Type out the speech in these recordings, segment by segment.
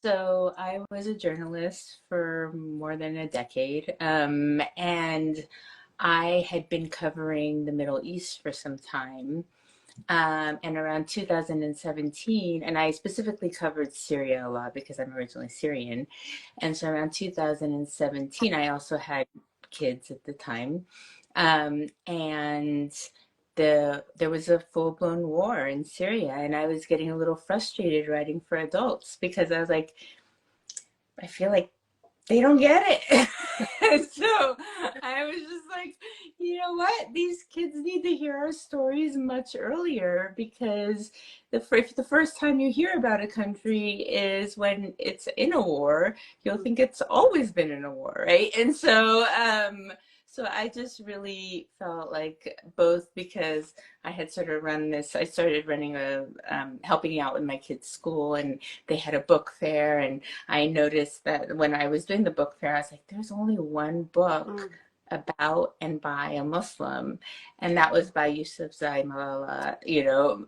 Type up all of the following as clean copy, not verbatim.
So I was a journalist for more than a decade, and I had been covering the Middle East for some time. And around 2017, and I specifically covered Syria a lot because I'm originally Syrian. And so around 2017, I also had kids at the time. And there was a full-blown war in Syria, and I was getting a little frustrated writing for adults because I was like, I feel like they don't get it. So I was just like, you know what? These kids need to hear our stories much earlier because if the first time you hear about a country is when it's in a war, you'll think it's always been in a war, right? And so I just really felt like both because I had sort of I started running helping out with my kids' school, and they had a book fair, and I noticed that when I was doing the book fair, I was like, there's only one book about and by a Muslim, and that was by Yusufzai Malala,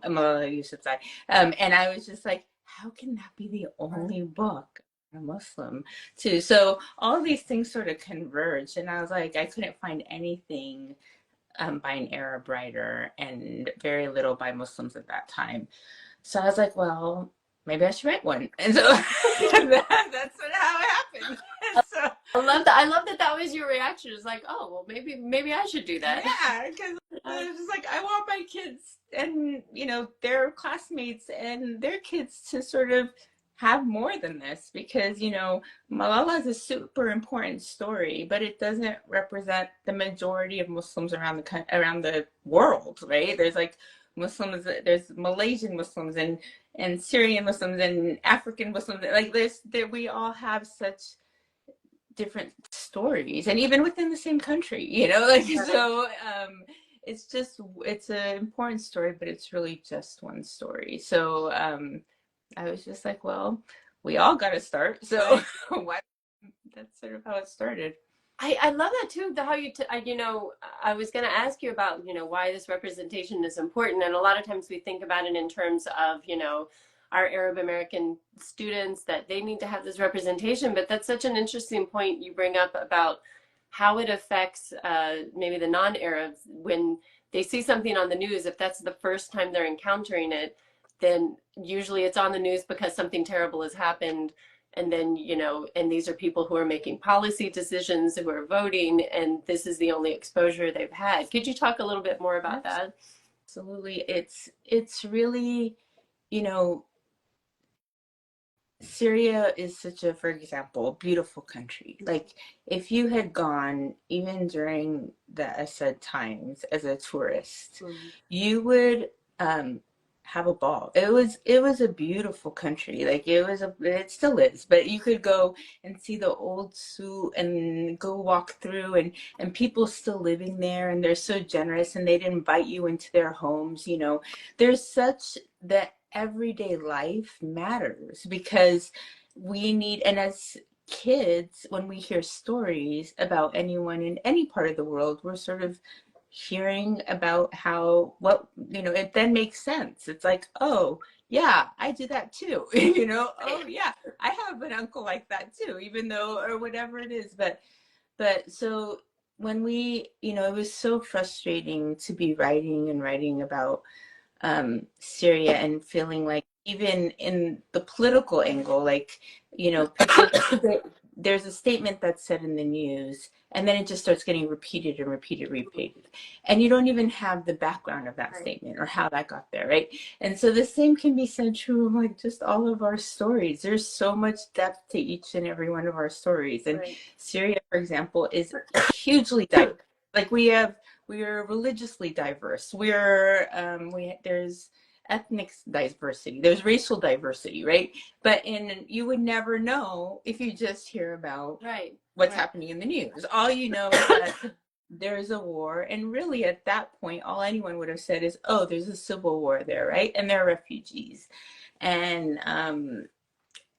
Malala Yousafzai. And I was just like, how can that be the only book a Muslim too? So all these things sort of converged, and I was like, I couldn't find anything by an Arab writer and very little by Muslims at that time. So I was like, well, maybe I should write one. And so that's sort of how it happened. So I love that that was your reaction. It's like, oh, well, maybe I should do that. yeah, because I was just like, I want my kids and their classmates and their kids to sort of have more than this because Malala is a super important story, but it doesn't represent the majority of Muslims around the world, right? There's like Muslims, there's Malaysian Muslims and Syrian Muslims and African Muslims. Like we all have such different stories, and even within the same country, like so. It's an important story, but it's really just one story. So I was just like, well, we all got to start. So why? That's sort of how it started. I love that too. How I was going to ask you about, why this representation is important. And a lot of times we think about it in terms of, our Arab American students that they need to have this representation. But that's such an interesting point you bring up about how it affects maybe the non-Arabs when they see something on the news. If that's the first time they're encountering it, then usually it's on the news because something terrible has happened, and then and these are people who are making policy decisions, who are voting, and this is the only exposure they've had. Could you talk a little bit more about that? Absolutely. It's really, you know, Syria is such a, for example, beautiful country. Like if you had gone even during the Assad times as a tourist, you would have a ball. It was a beautiful country. Like it still is, but you could go and see the old zoo and go walk through, and people still living there, and they're so generous, and they'd invite you into their homes. There's such that everyday life matters because and as kids, when we hear stories about anyone in any part of the world, we're sort of hearing about it then makes sense. It's like, oh yeah, I do that too. Oh yeah, I have an uncle like that too, even though, or whatever it is. But so when it was so frustrating to be writing and writing about Syria and feeling like even in the political angle, like, people, there's a statement that's said in the news and then it just starts getting repeated and repeated. And you don't even have the background of that statement or how that got there, right? And so the same can be said true of like just all of our stories. There's so much depth to each and every one of our stories. And Syria, for example, is hugely diverse. Like we are religiously diverse. There's ethnic diversity. There's racial diversity, right? But you would never know if you just hear about what's happening in the news. All you know is that there's a war, and really at that point, all anyone would have said is, "Oh, there's a civil war there, right? And there are refugees." And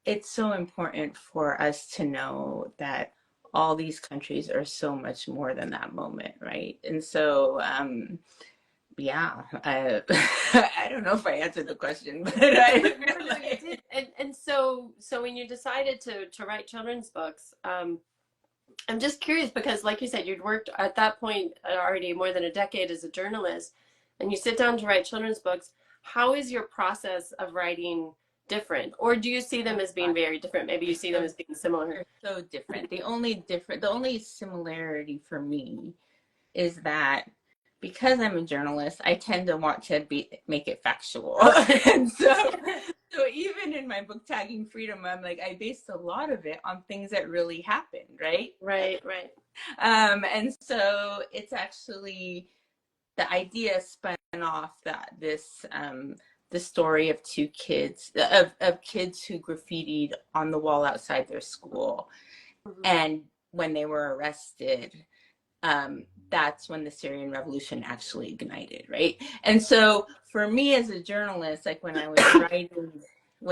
it's so important for us to know that all these countries are so much more than that moment, right? And so Yeah, I don't know if I answered the question, but I No, feel no, you like, did. And so when you decided to write children's books, I'm just curious because, like you said, you'd worked at that point already more than a decade as a journalist, and you sit down to write children's books. How is your process of writing different, or do you see them oh as being God, very different? Maybe you see them so, as being similar. they're so different. The only similarity for me is that because I'm a journalist, I tend to want to make it factual. And so even in my book Tagging Freedom, I'm like, I based a lot of it on things that really happened, right? Right, right. And so it's actually the idea spun off that the story of two kids of kids who graffitied on the wall outside their school, Mhm. and when they were arrested, that's when the Syrian revolution actually ignited, right? And so for me as a journalist, like when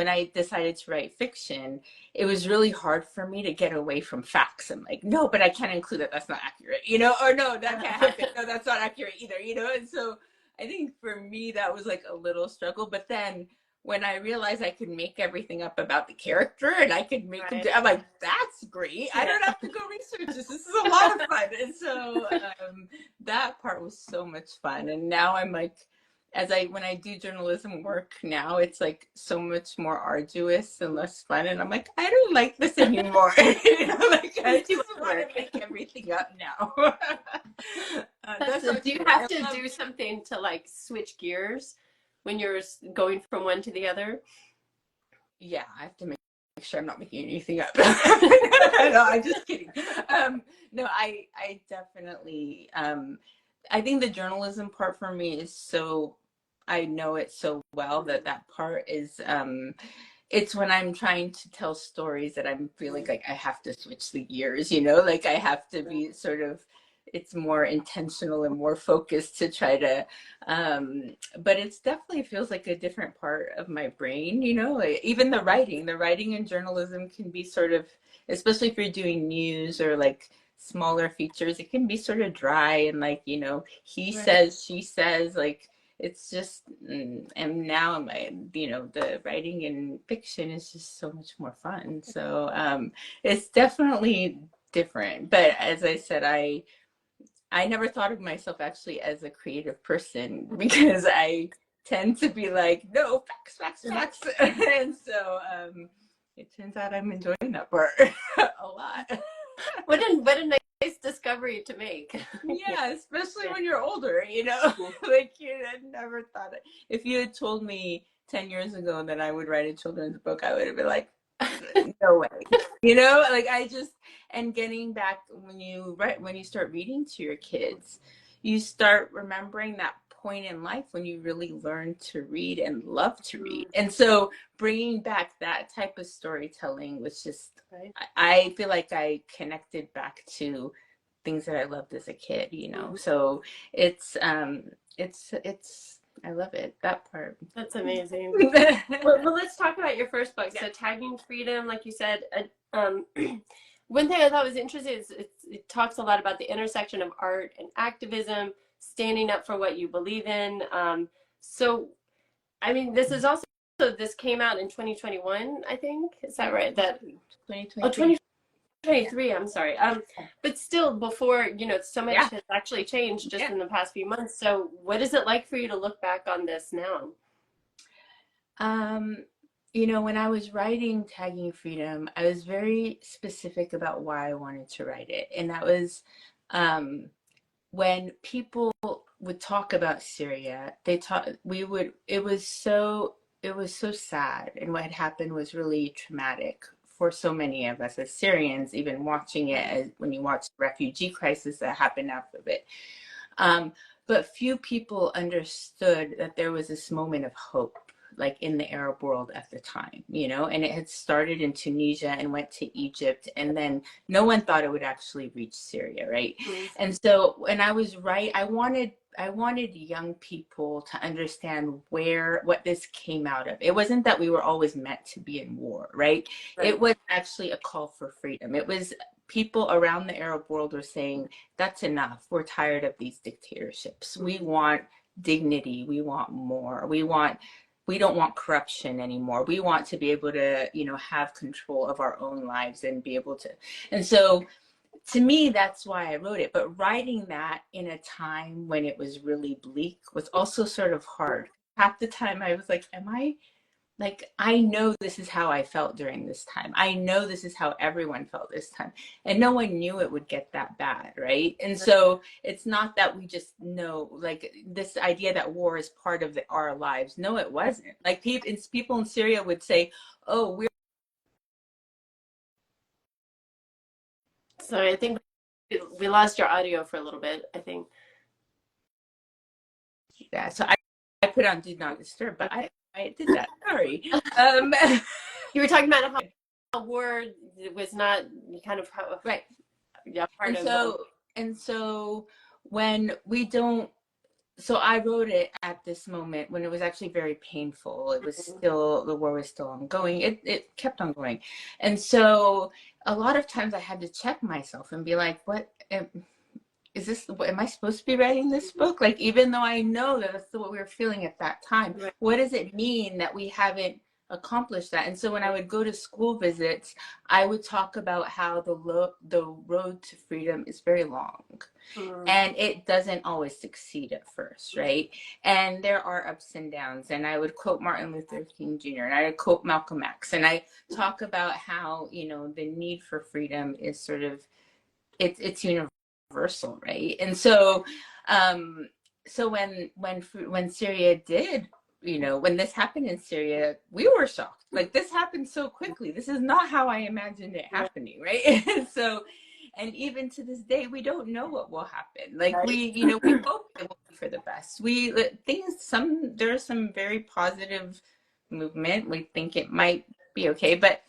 I decided to write fiction, it was really hard for me to get away from facts. I'm like, no, but I can't include that. That's not accurate, or no, that can't happen. No, that's not accurate either. And so I think for me, that was like a little struggle. But then when I realized I could make everything up about the character and I could make them, Right. I'm like, that's great. I Yeah. don't have to go research this. This is a lot of fun. And so that part was so much fun. And now I'm like, when I do journalism work now, it's like so much more arduous and less fun. And I'm like, I don't like this anymore. Like I It's too just much want to work. make everything up now. That's That's not do you true. have I to love do something to like switch gears when you're going from one to the other? Yeah, I have to make sure I'm not making anything up. No, I'm just kidding. No, I definitely, I think the journalism part for me is so, I know it so well that part is, it's when I'm trying to tell stories that I'm feeling like I have to switch the gears, like I have to be sort of, it's more intentional and more focused to try to, but it's definitely feels like a different part of my brain, like even the writing in journalism can be sort of, especially if you're doing news or like smaller features, it can be sort of dry and like, he Right. says, she says, like, it's just, and now the writing in fiction is just so much more fun. So it's definitely different. But as I said, I never thought of myself actually as a creative person because I tend to be like, no, facts, facts, facts. And so it turns out I'm enjoying that part a lot. What a nice discovery to make. Yeah. Yeah, especially Yeah. when you're older, like you had never thought it. If you had told me 10 years ago that I would write a children's book, I would have been like, no way. Like I just, and getting back when you start reading to your kids, you start remembering that point in life when you really learn to read and love to read. And so bringing back that type of storytelling was just, Right. I feel like I connected back to things that I loved as a kid. So it's I love it, that part. That's amazing. Yeah. Well, let's talk about your first book. So, Tagging Freedom, like you said, one thing I thought was interesting is it talks a lot about the intersection of art and activism, standing up for what you believe in. So, I mean, this came out in 2021, I think. Is that right? Oh, 2023. 2023, I'm sorry. But still, before, so much Yeah. has actually changed just Yeah. in the past few months. So, what is it like for you to look back on this now? Um, when I was writing Tagging Freedom, I was very specific about why I wanted to write it. And that was um, when people would talk about Syria, it was so sad. And what had happened was really traumatic for so many of us as Syrians, even watching it when you watch the refugee crisis that happened after it. Um, but few people understood that there was this moment of hope, like in the Arab world at the time, and it had started in Tunisia and went to Egypt, and then no one thought it would actually reach Syria, right? Mm. And so when I was I wanted young people to understand what this came out of. It wasn't that we were always meant to be in war, right? Right. It was actually a call for freedom. It was people around the Arab world were saying, that's enough. We're tired of these dictatorships. We want dignity. We want more. We don't want corruption anymore. We want to be able to, you know, have control of our own lives and be able to. And so to me, that's why I wrote it. But writing that in a time when it was really bleak was also sort of hard. Half the time I was like, am I like, I know this is how I felt during this time. I know this is how everyone felt this time. And no one knew it would get that bad, right? And so it's not that we just know, like, this idea that war is part of our lives. No, it wasn't. Like, people in Syria would say, oh, we're. So I think we lost your audio for a little bit, I think. Yeah, so I put on Do Not Disturb, but I did that. Sorry. You were talking about how war was not kind of right. Yeah, part and so when we don't, so I wrote it at this moment when it was actually very painful. It was still, the war was still ongoing. It kept on going. And so a lot of times I had to check myself and be like, what is this? Am I supposed to be writing this book? Like, even though I know that that's what we were feeling at that time, Right. What does it mean that we haven't accomplished that? And so when I would go to school visits, I would talk about how the road to freedom is very long. And it doesn't always succeed at first, right? And there are ups and downs. And I would quote Martin Luther King Jr. and I would quote Malcolm X. And I talk about how, you know, the need for freedom is sort of, it's universal, right? And so, so when Syria did, you know, when this happened in Syria, we were shocked. Like, this happened so quickly. This is not how I imagined it happening, right? And so, and even to this day, we don't know what will happen. Like, you know, we hope it will be for the best. There's some very positive movement. We think it might be okay, but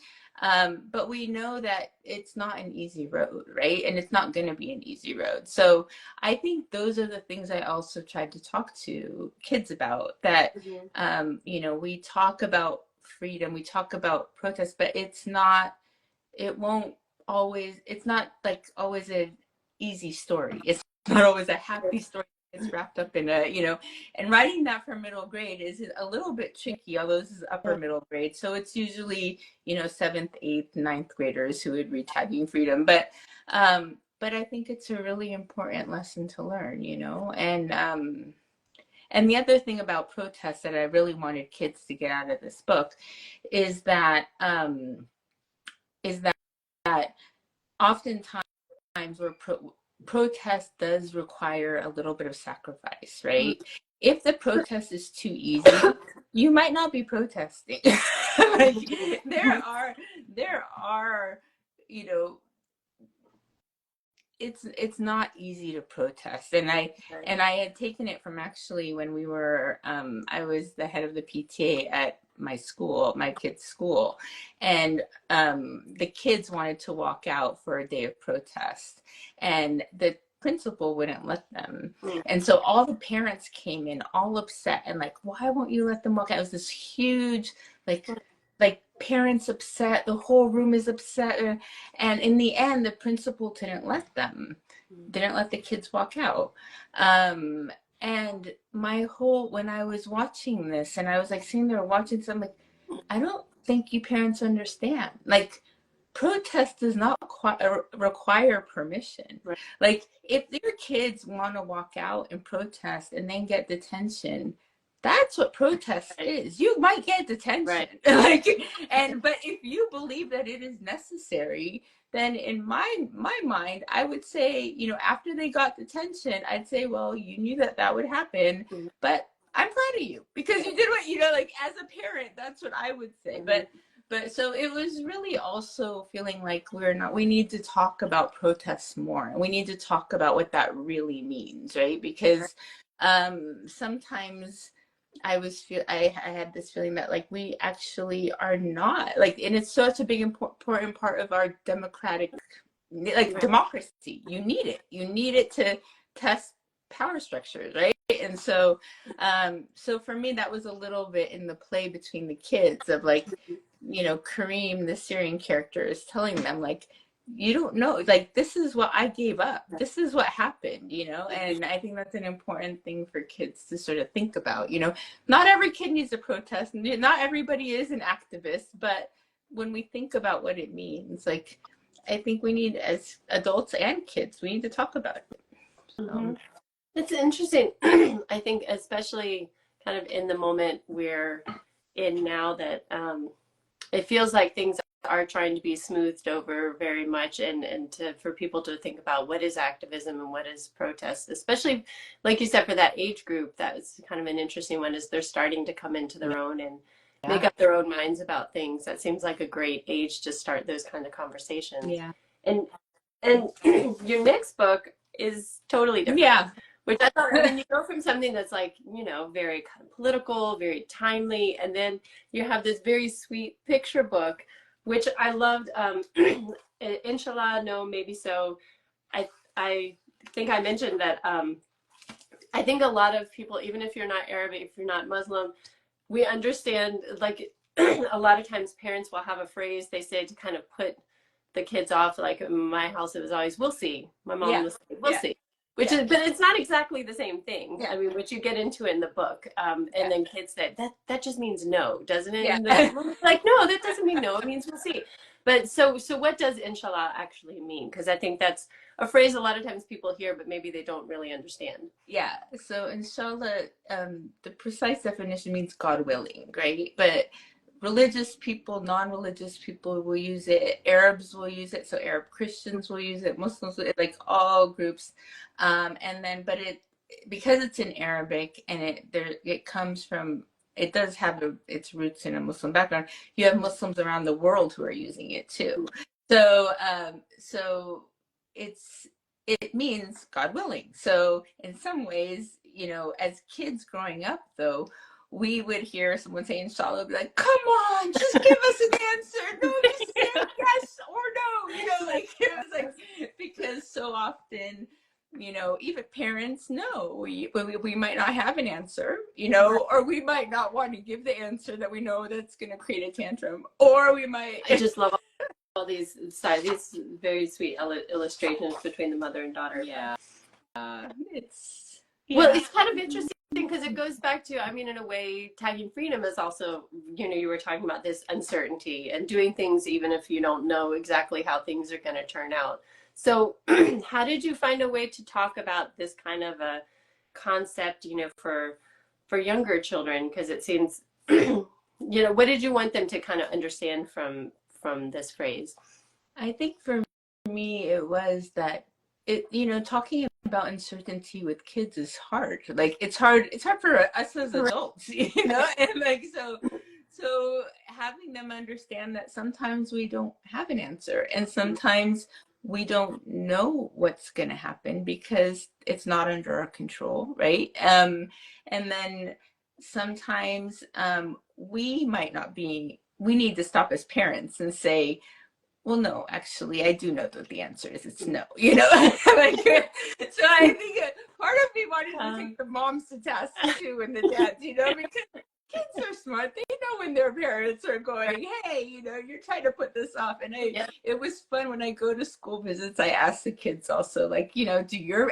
we know that it's not an easy road, right? And it's not going to be an easy road. So I think those are the things I also tried to talk to kids about, that, you know, we talk about freedom, we talk about protest, but it's not like always an easy story. It's not always a happy story. It's wrapped up in a, you know, and writing that for middle grade is a little bit tricky, although this is upper middle grade. So it's usually, you know, 7th, 8th, 9th graders who would read Tagging Freedom. But I think it's a really important lesson to learn, you know, and the other thing about protests that I really wanted kids to get out of this book is that that oftentimes where protest does require a little bit of sacrifice, right? If the protest is too easy, you might not be protesting. Like, there are, you know, it's not easy to protest. And I had taken it from, actually, when we were I was the head of the PTA at my school, my kids' school, and the kids wanted to walk out for a day of protest, and the principal wouldn't let them. And so all the parents came in all upset and like, why won't you let them walk out? It was this huge, like parents upset, the whole room is upset. And in the end, the principal didn't let the kids walk out. And when I was watching this, and I was like sitting there watching something, like, I don't think you parents understand. Like, protest does not require permission. Right. Like, if your kids want to walk out and protest and then get detention, that's what protest is. You might get detention. Right. But if you believe that it is necessary, then in my mind, I would say, you know, after they got detention, I'd say, well, you knew that would happen, but I'm proud of you because you did what, you know, like, as a parent, that's what I would say. But so it was really also feeling like we need to talk about protests more. And we need to talk about what that really means, right? Because sometimes I had this feeling that, like, we actually are not, like, and it's such a big important part of our democratic, like, democracy. You need it to test power structures, right? And so so for me, that was a little bit in the play between the kids of, like, you know, Kareem, the Syrian character, is telling them, like, you don't know, like, this is what I gave up, this is what happened, you know. And I think that's an important thing for kids to sort of think about, you know. Not every kid needs to protest, not everybody is an activist, but when we think about what it means, like, I think we need, as adults and kids, we need to talk about it. It's interesting. I think especially kind of in the moment we're in now, that it feels like things are trying to be smoothed over very much, and for people to think about what is activism and what is protest, especially like you said, for that age group. That was kind of an interesting one, as they're starting to come into their own and make up their own minds about things. That seems like a great age to start those kind of conversations. Yeah. And your next book is totally different. Yeah. Which I thought, I mean, you go from something that's like, you know, very kind of political, very timely, and then you have this very sweet picture book, which I loved. Inshallah, no, maybe so. I think I mentioned that I think a lot of people, even if you're not Arabic, if you're not Muslim, we understand, like, a lot of times parents will have a phrase they say to kind of put the kids off. Like in my house, it was always, we'll see. My mom was like, we'll see. Which is, but it's not exactly the same thing. I mean, which you get into in the book. And then kids say, that just means no, doesn't it? And like, no, that doesn't mean no, it means we'll see. But so what does Inshallah actually mean? Because I think that's a phrase a lot of times people hear, but maybe they don't really understand. Yeah, so Inshallah, the precise definition means God willing, right? But religious people, non-religious people will use it. Arabs will use it. So Arab Christians will use it. Muslims, like all groups. And then, but because it's in Arabic and it comes from, it does have its roots in a Muslim background. You have Muslims around the world who are using it too. So, it means God willing. So in some ways, you know, as kids growing up, though, we would hear someone say Inshallah, be like, come on, just give us an answer. No, just say yes or no. You know, like, it was like, because so often, you know, even parents know we might not have an answer, you know, or we might not want to give the answer that we know that's going to create a tantrum, or we might. I just love all these very sweet illustrations between the mother and daughter. Yeah. Well, it's kind of interesting because it goes back to, I mean, in a way, tagging freedom is also, you know, you were talking about this uncertainty and doing things even if you don't know exactly how things are going to turn out. So how did you find a way to talk about this kind of a concept, you know, for younger children? Because it seems, you know, what did you want them to kind of understand from this phrase? I think for me, it was that you know, talking about uncertainty with kids is hard. Like, it's hard for us as adults, you know, and like, so having them understand that sometimes we don't have an answer, and sometimes we don't know what's going to happen because it's not under our control, right? And then sometimes we need to stop as parents and say, well, no, actually, I do know that the answer is it's no, you know? Like, so I think part of me wanted to take the moms to task too, and the dads, you know, because kids are smart. They know when their parents are going, hey, you know, you're trying to put this off. And it was fun when I go to school visits, I ask the kids also, like, you know,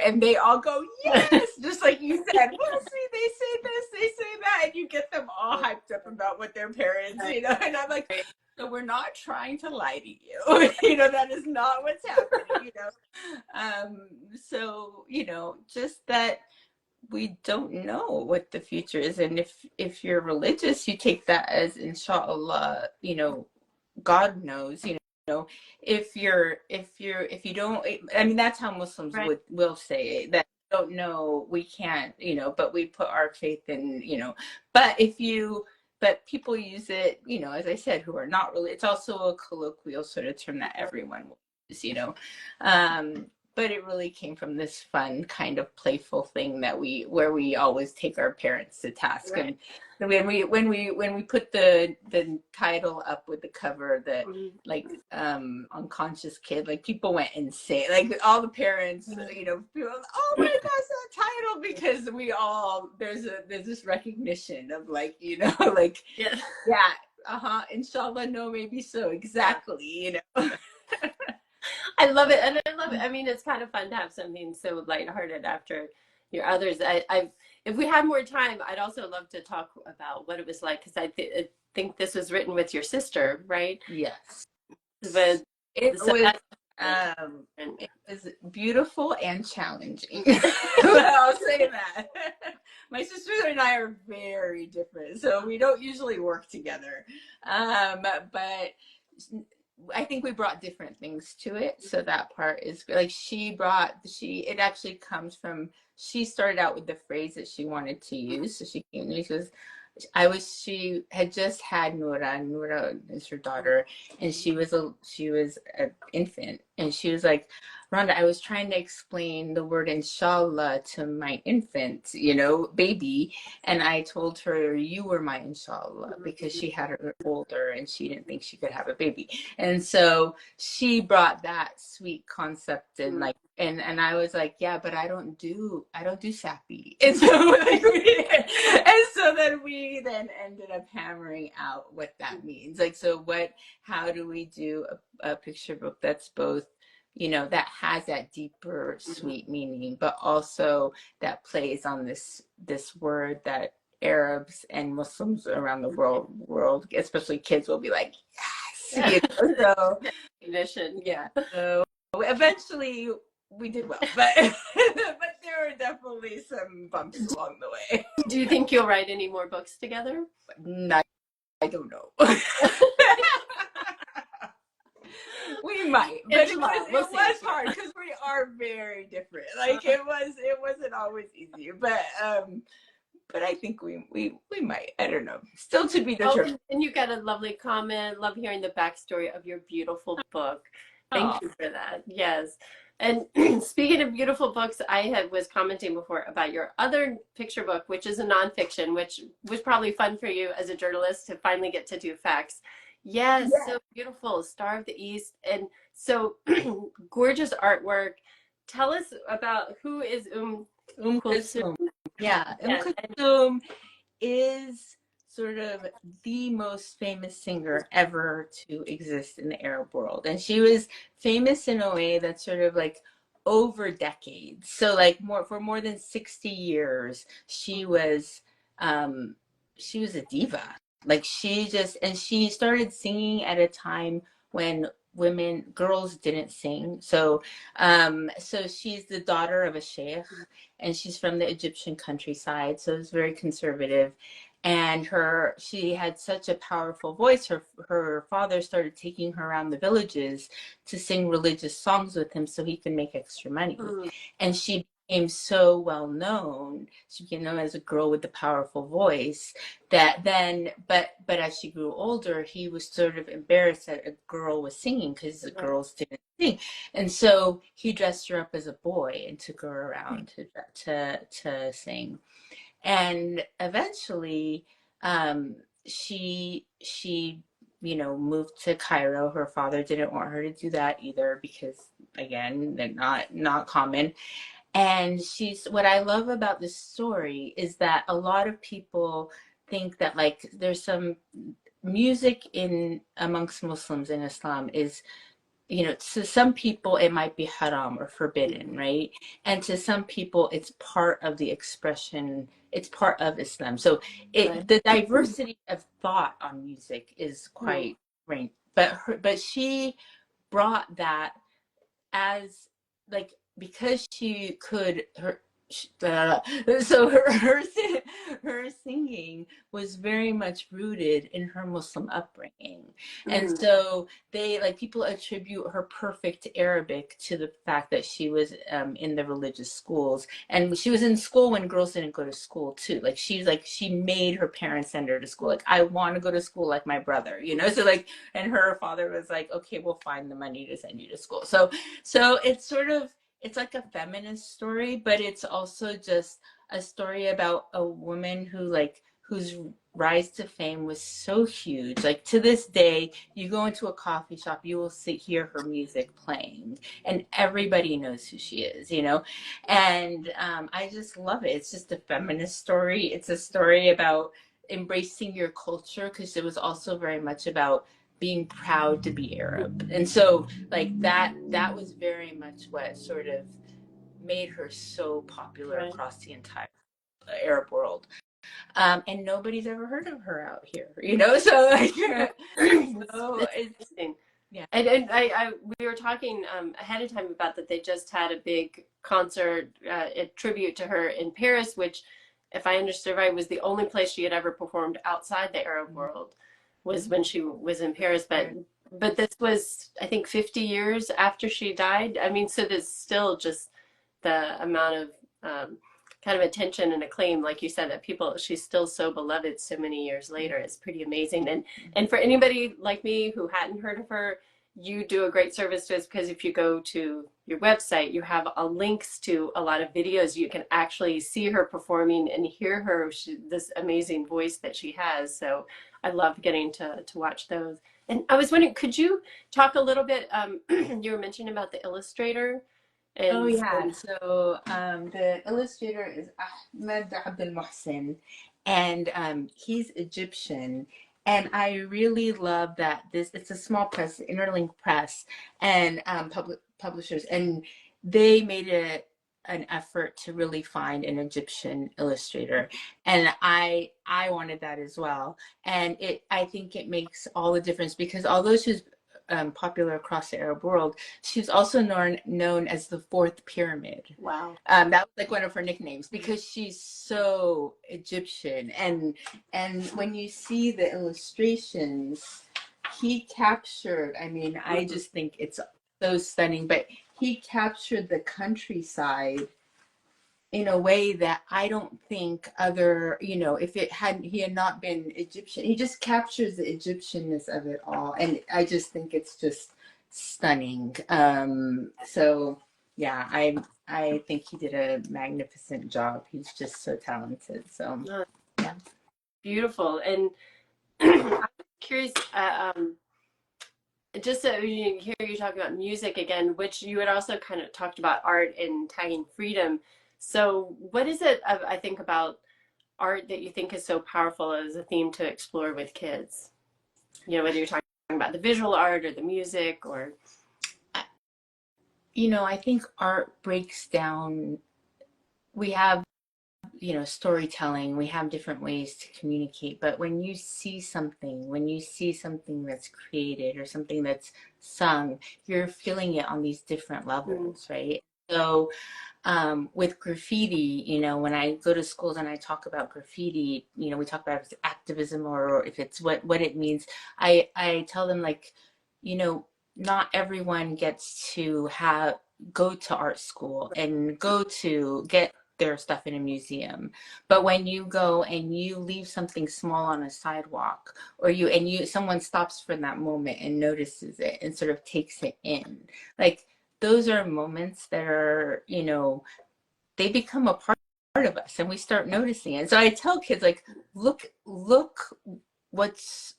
and they all go, yes, just like you said, we'll see, they say this, they say that, and you get them all hyped up about what their parents, you know, and I'm like, so we're not trying to lie to you. You know, that is not what's happening, you know. So, you know, just that we don't know what the future is. And if you're religious, you take that as Insha'Allah, you know, God knows, you know. If you don't, I mean, that's how Muslims will say it, that don't know, we can't, you know, but we put our faith in, you know. But people use it, you know, as I said, who are not really, it's also a colloquial sort of term that everyone will use, you know. But it really came from this fun kind of playful thing where we always take our parents to task. And when we put the title up with the cover, that like unconscious kid, like people went insane, like all the parents, you know, people, oh my gosh, that title, because there's this recognition of, like, you know, like Inshallah, no, maybe so, exactly, you know. I love it, and I love it. I mean, it's kind of fun to have something so lighthearted after your others. If we had more time, I'd also love to talk about what it was like because I think this was written with your sister, right? Yes. But It so was that's really different. it was beautiful and challenging. I'll say that. My sister and I are very different, so we don't usually work together. But I think we brought different things to it. So that part is like it actually comes from, she started out with the phrase that she wanted to use. So she came to me, she had just had Nura is her daughter, and she was an infant, and she was like, Rhonda, I was trying to explain the word Inshallah to my infant, baby, and I told her you were my Inshallah because she had her older and she didn't think she could have a baby. And so she brought that sweet concept and like, and I was like, yeah, but I don't do sappy. And so like then we ended up hammering out what that means. Like, so how do we do a picture book that's both, that has that deeper, sweet meaning, but also that plays on this word that Arabs and Muslims around the world, especially kids, will be like, yes, so Recognition. yeah. So eventually we did well, but but there were definitely some bumps along the way. Do you think you'll write any more books together? I don't know. We might, but it was hard because we are very different. Like it wasn't always easy, but I think we might. I don't know. Still to be determined. And you got a lovely comment. Love hearing the backstory of your beautiful book. Thank you for that. Yes. And speaking of beautiful books, I was commenting before about your other picture book, which is a nonfiction, which was probably fun for you as a journalist to finally get to do facts. Yes, so beautiful. Star of the East. And so gorgeous artwork. Tell us about who is Kulthum. Yeah, Kulthum is sort of the most famous singer ever to exist in the Arab world. And she was famous in a way that's sort of like over decades. So like for more than 60 years, she was a diva. Like she started singing at a time when girls didn't sing. So she's the daughter of a sheikh, and she's from the Egyptian countryside, so it's very conservative. And she had such a powerful voice. Her father started taking her around the villages to sing religious songs with him so he could make extra money. And she became so well known. She became known as a girl with a powerful voice that then, but as she grew older, he was sort of embarrassed that a girl was singing because the girls didn't sing. And so he dressed her up as a boy and took her around to sing. And eventually, she moved to Cairo. Her father didn't want her to do that either because, again, they're not common. And what I love about this story is that a lot of people think that like there's some music amongst Muslims in Islam is, to some people it might be haram or forbidden, right? And to some people it's part of the expression, it's part of Islam. So the diversity of thought on music is quite great. But she brought that as like, because she could so her singing was very much rooted in her Muslim upbringing. And so people attribute her perfect Arabic to the fact that she was in the religious schools, and she was in school when girls didn't go to school too. Like she made her parents send her to school. Like, I want to go to school like my brother, so like, and her father was like, okay, we'll find the money to send you to school. So it's like a feminist story, but it's also just a story about a woman whose rise to fame was so huge. Like, to this day, you go into a coffee shop, you will hear her music playing, and everybody knows who she is, And I just love it. It's just a feminist story. It's a story about embracing your culture, because it was also very much about being proud to be Arab. And so like that was very much what sort of made her so popular Right. across the entire Arab world. And nobody's ever heard of her out here, so like so It's interesting. yeah. And we were talking ahead of time about that they just had a big concert, a tribute to her in Paris, which, if I understood right, was the only place she had ever performed outside the Arab world, was when she was in Paris. But this was, I think, 50 years after she died. I mean, so there's still just the amount of kind of attention and acclaim, like you said, that people, she's still so beloved so many years later. It's pretty amazing. And for anybody like me who hadn't heard of her, you do a great service to us, because if you go to your website, you have links to a lot of videos. You can actually see her performing and hear her, this amazing voice that she has. So I love getting to watch those. And I was wondering, could you talk a little bit, you were mentioning about the illustrator. Oh And yeah. So the illustrator is Ahmed Abdelmohsen, and he's Egyptian. And I really love that it's a small press, Interlink Press, and publishers, and they made an effort to really find an Egyptian illustrator, and I wanted that as well. And I think it makes all the difference, because although she's popular across the Arab world, she was also known as the fourth pyramid. wow. That was like one of her nicknames, because she's so Egyptian. And when you see the illustrations he captured, I mean, I just think it's so stunning. But he captured the countryside in a way that I don't think other, if he had not been Egyptian, he just captures the Egyptianness of it all. And I just think it's just stunning. So yeah, I think he did a magnificent job. He's just so talented. So yeah. Beautiful. And I'm curious, just so you hear you talk about music again, which you had also kind of talked about art and tagging freedom. So what is it, I think, about art that you think is so powerful as a theme to explore with kids? Whether you're talking about the visual art or the music or... I think art breaks down. We have, storytelling, we have different ways to communicate, but when you see something that's created or something that's sung, you're feeling it on these different levels, right? So with graffiti, when I go to schools and I talk about graffiti, we talk about if it's activism or if it's what it means. I tell them, like, not everyone gets to go to art school and go to get their stuff in a museum. But when you go and you leave something small on a sidewalk, or someone stops for that moment and notices it and sort of takes it in, like, those are moments that are, they become a part of us, and we start noticing it. So I tell kids, like, look what's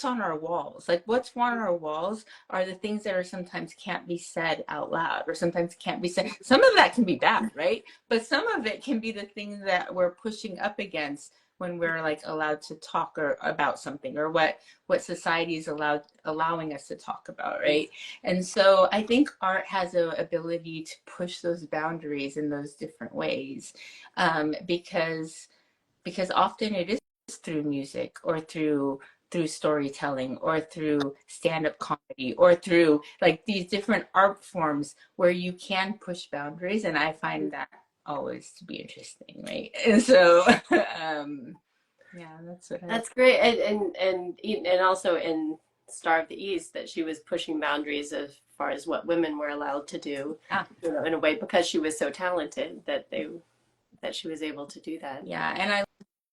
on our walls. Like, what's on our walls are the things that are sometimes can't be said out loud, or sometimes can't be said. Some of that can be bad, right? But some of it can be the things that we're pushing up against when we're, like, allowed to talk or about something, or what society is allowing us to talk about, right? And so I think art has an ability to push those boundaries in those different ways, because often it is through music, or through storytelling, or through stand-up comedy, or through, like, these different art forms where you can push boundaries. And I find that always to be interesting, right? And so yeah, That's great. And also in Star of the East, that she was pushing boundaries as far as what women were allowed to do, in a way, because she was so talented that she was able to do that. Yeah, and I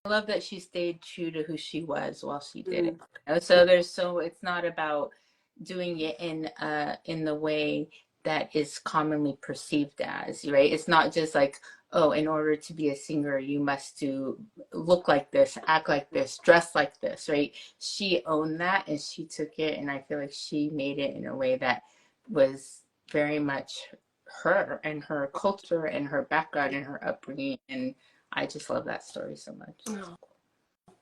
love that she stayed true to who she was while she did it. So it's not about doing it in the way that is commonly perceived as, right? It's not just like, oh, in order to be a singer, you must look like this, act like this, dress like this, right? She owned that, and she took it, and I feel like she made it in a way that was very much her and her culture and her background and her upbringing. And I just love that story so much. Oh,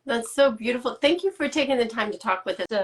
that's so beautiful. Thank you for taking the time to talk with us. So